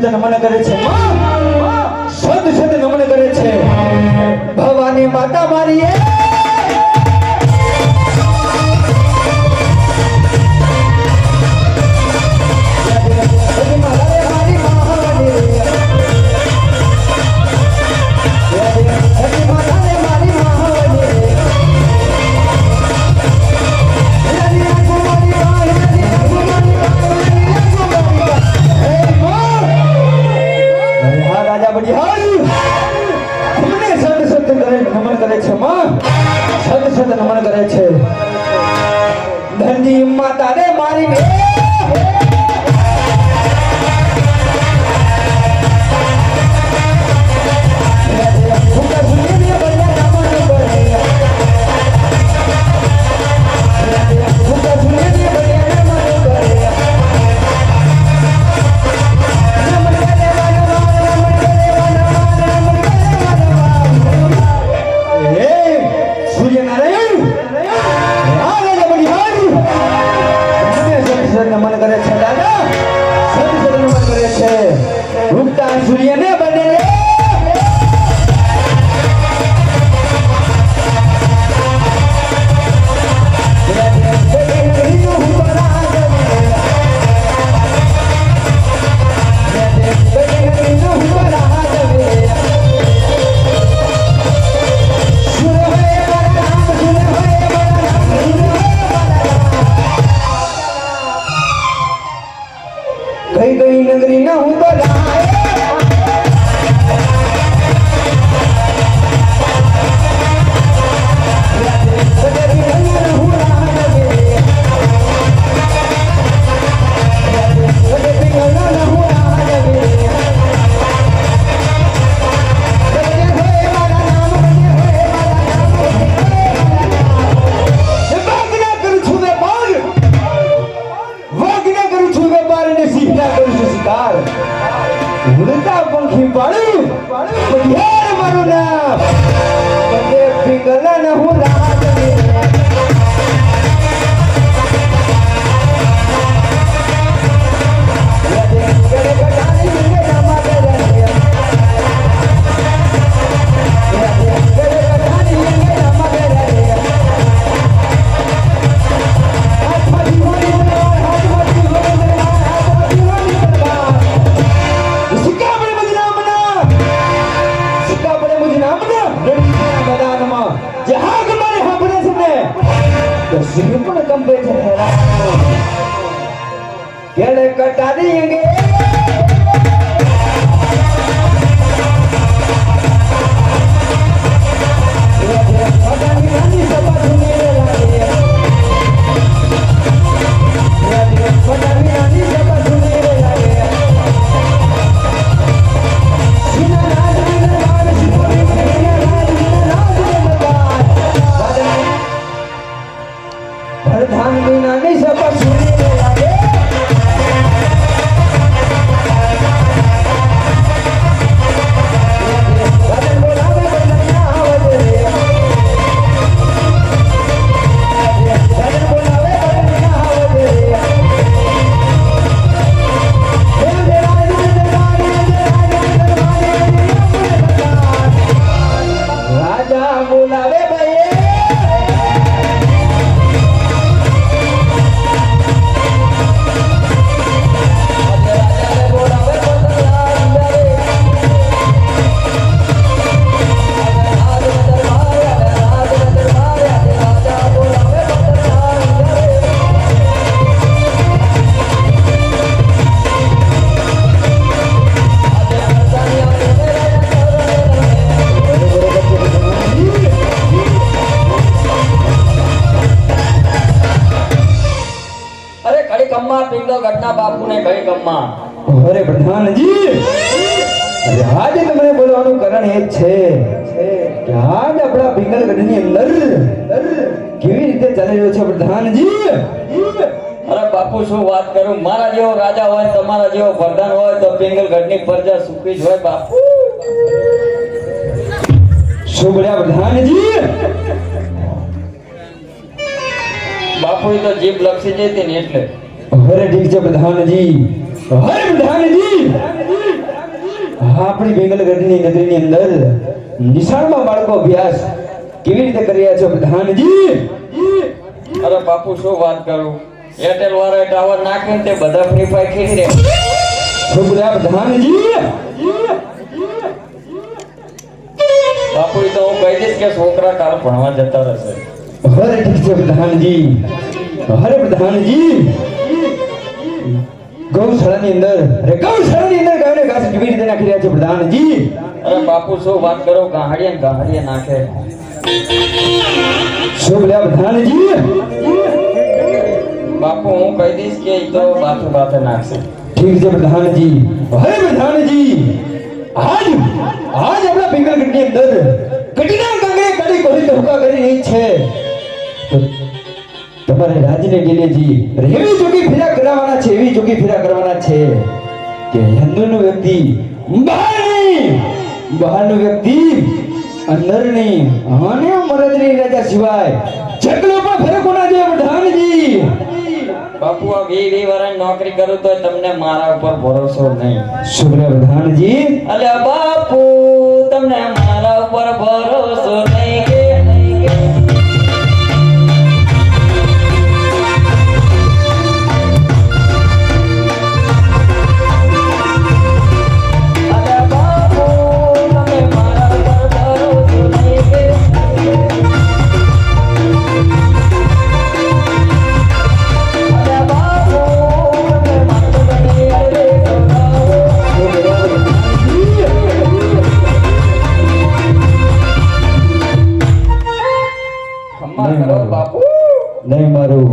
સદ નમન કરે છે સદ સદ નમન કરે છે ભવાની માતા મારી નમન કરે છે માં સદ સદ નમન કરે છે ધનજી માતા રે મારી નમન કરે છે દાદા સદ સદ નમન કરે છે ઉગતા સૂર્યને બને ગઈ નગરી ના હું તો ઉડતા પંખી પાડું યાર મારું નામ કદે પિંગલા ન હું રાત પણ કંપે છે કેળે કટા દેંગે અરે પ્રધાનજી આજે તમને બોલવાનું કારણ એ છે કે આજ આપણા પિંગલગઢની અંદર કેવી રીતે ચાલી રહ્યો છે પ્રધાનજી અરે બાપુ શું વાત કરું મારા જેવો રાજા હોય તમારા જેવો પ્રધાન હોય તો પિંગલગઢની પ્રજા સુખી જ હોય બાપુ શું બોલ્યા પ્રધાનજી બાપુ તો જીભ લક્ષી જતી ને એટલે અરે ઠીક છે પ્રધાનજી અરે પ્રધાનજી આપણી બેંગલગઢની નગરીની અંદર નિશાળમાં બાળકો અભ્યાસ કેવી રીતે કરી રહ્યા છે પ્રધાનજી? અરે બાપુ શું વાત કરું, એરટેલ વાળા ટાવર નાખીને તે બધા ફ્રી ફાયર ખેલી રહ્યા. શું બોલ્યા પ્રધાનજી? બાપુ એ તો હું કહી દઈશ કે છોકરા કાલ ભણવા જતા રહેશે. અરે ઠીક છે પ્રધાનજી. અરે પ્રધાનજી, ગૌશાળાની અંદર ગાયને ઘાસ કેવી રીતે નાખી રહ્યા છે પ્રધાનજી? અરે બાપુ શું વાત કરો, ગાહડીએ નાખે. શું બોલ્યા પ્રધાનજી? બાપુ હું કહી દઈશ કે ઈ તો બાથે નાખશે. ઠીક છે પ્રધાનજી. અરે પ્રધાનજી, આજ આપણા બેંગલગઢની અંદર કટીના કાંગરે કાઢી કોઈ ધોકા કરી રહી છે. તો તમારે રાજને ગેલેજી એવી જોગી ફેરા કરવાના છે કે અંદરનો વ્યક્તિ બહારનો વ્યક્તિ અંદરની અને મરદની રાજા સિવાય જગલો પણ ફેરકો ના જાય પ્રધાનજી. બાપુ આ 20 વર્ષની નોકરી કરું તો તમને મારા ઉપર ભરોસો નહીં. શુભ્ર પ્રધાનજી, અલ્યા બાપુ તમને મારા ઉપર ભરોસો નહીં કે અલ્યા બાપુ તમે મારા ઉપર ભરોસો નહીં કે અલ્યા બાપુ તમે મારા બની અરે ખમ્મા કરો બાપુ. નહીં મારું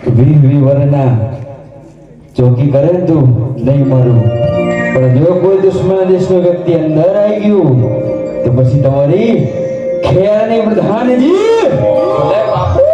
20 વર્ષના ચોકી કરે ને તું, નહીં મારું. પણ જો કોઈ દુશ્મન દેશનો વ્યક્તિ અંદર આવી ગયું તો પછી તમારી ખેર નહીં પ્રધાનજી. ભલે બાપુ.